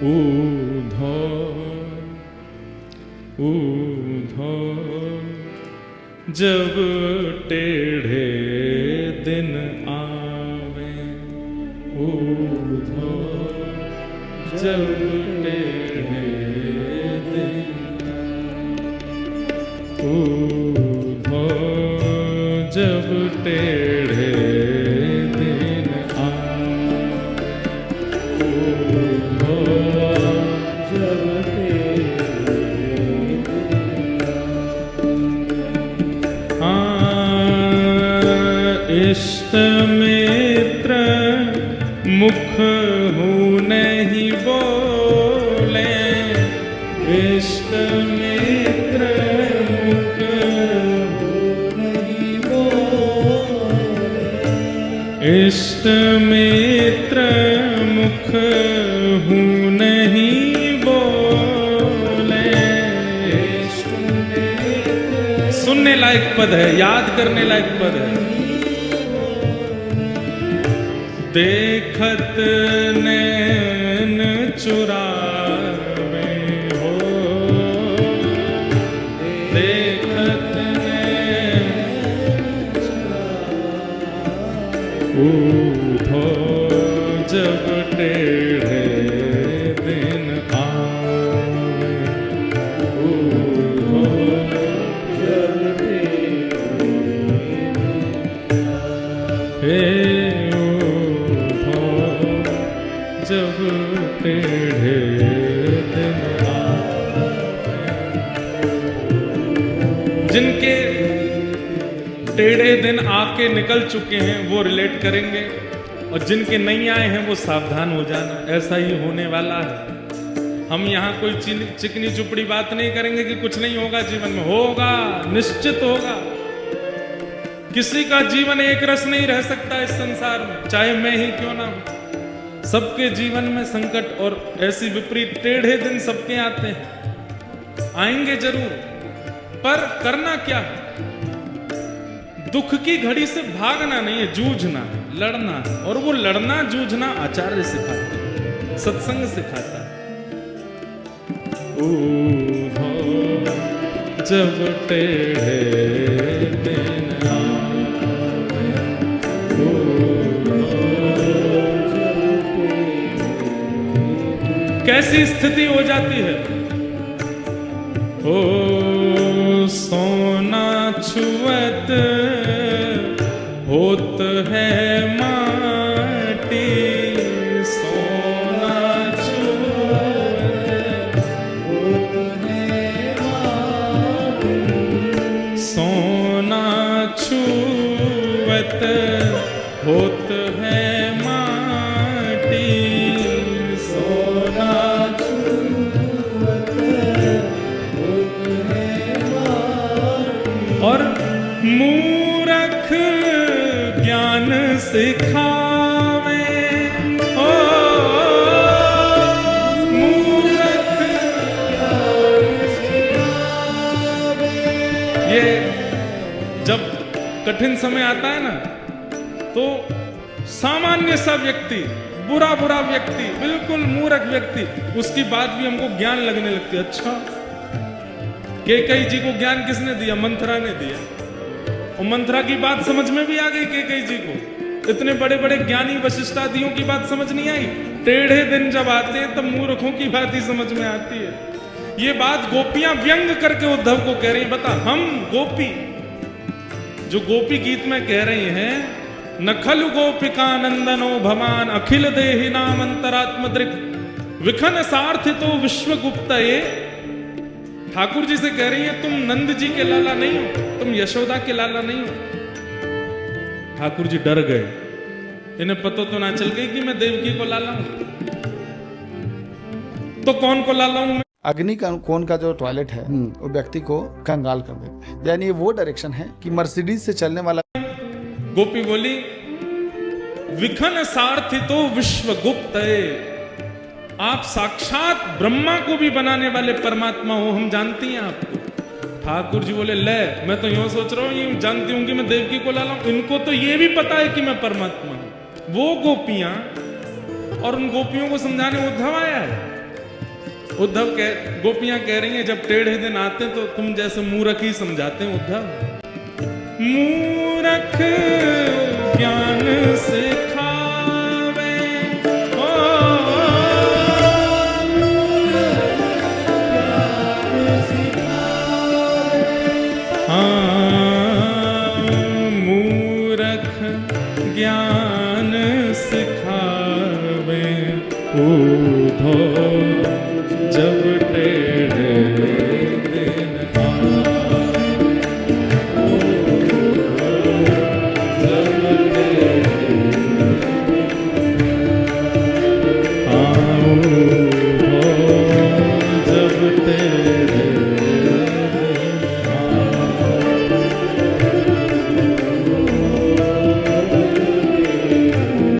ऊधो ऊधो जब टेढ़े दिन आवे, ऊधो जब टेढ़े दिन, ऊधो जब टेढ़े दिन आवे, ऊधो जब टेढ़े दिन आवे। इष्ट मित्र मुख हूँ नहीं बोले, इष्ट मित्र मुख हूँ नहीं बोले, इष्ट मित्र मुख हूँ नहीं बोले। इष्ट मित्र सुनने लायक पद है, याद करने लायक पद है। देखत नैन चुरावे हो, देखत नैन ऊधो जब टेढ़े दिन आवे, ऊधो जब टेढ़े जब टेढ़े दिन आवे। जिनके टेढ़े दिन आके निकल चुके हैं वो रिलेट करेंगे, और जिनके नहीं आए हैं वो सावधान हो जाना, ऐसा ही होने वाला है। हम यहाँ कोई चिकनी चुपड़ी बात नहीं करेंगे कि कुछ नहीं होगा जीवन में, होगा, निश्चित होगा। किसी का जीवन एक रस नहीं रह सकता इस संसार में, चाहे मैं ही क्यों ना हूं। सबके जीवन में संकट और ऐसी विपरीत टेढ़े दिन सबके आते हैं, आएंगे जरूर, पर करना क्या है? दुख की घड़ी से भागना नहीं है, जूझना है, लड़ना है। और वो लड़ना जूझना आचार्य सिखाते हैं, सत्संग सिखाता है। ऊधो जब टेढ़े दिन आवे, कैसी स्थिति हो जाती है? ओ सोना छुअत होत है माटी, सोना छुअत होत है माटी, सोना छुअत होत है माटी, सोना छुअत होत है माटी। और मूरख ज्ञान सिखावे, ओ मूरख ज्ञान सिखावे। ये जब कठिन समय आता है ना, तो सामान्य सा व्यक्ति, बुरा बुरा व्यक्ति, बिल्कुल मूर्ख व्यक्ति, उसकी बात भी हमको ज्ञान लगने लगती है। अच्छा, कैकेयी जी को ज्ञान किसने दिया? मंथरा ने दिया। और मंथरा की बात समझ में भी आ गई कैकेयी जी को। इतने बड़े बड़े ज्ञानी वशिष्ठादियों की बात समझ नहीं आई। टेढ़े दिन जब आते हैं तब मूर्खों की बात ही समझ में आती है। ये बात गोपियां व्यंग करके उद्धव को कह रही, बता हम गोपी, जो गोपी गीत में कह रही हैं, नखलु गोपिका नंदनो भवान अखिल देहि नाम अंतरात्म दृक् विखन सार्थितो विश्वगुप्त। ये ठाकुर जी से कह रही है, तुम नंद जी के लाला नहीं हो, तुम यशोदा के लाला नहीं हो। ठाकुर जी डर गए, इन्हें पता तो ना चल गई कि मैं देवकी को लाला हूं। तो कौन को लाला हूं मैं? अग्नि का कोण का जो टॉयलेट है वो व्यक्ति को कंगाल कर देता है। यानी वो डायरेक्शन है कि मर्सिडीज से चलने वाला। गोपी बोली, विखन सार्थितो विश्वगुप्त, आप साक्षात ब्रह्मा को भी बनाने वाले परमात्मा हो, हम जानती हैं आपको। ठाकुर जी बोले, ले मैं तो यूं सोच रहा हूं, ये जानती हूं कि मैं देवकी को लाला हूं, इनको तो ये भी पता है कि मैं परमात्मा हूं। वो गोपियां और उन गोपियों को समझाने उद्धव आया है। उद्धव गोपियां कह रही हैं जब टेढ़े दिन आते तो तुम जैसे मूर्ख ही समझाते हैं उद्धव। मूर्ख ज्ञान सिखावे, मूर्ख ज्ञान सिखावे उद्धव।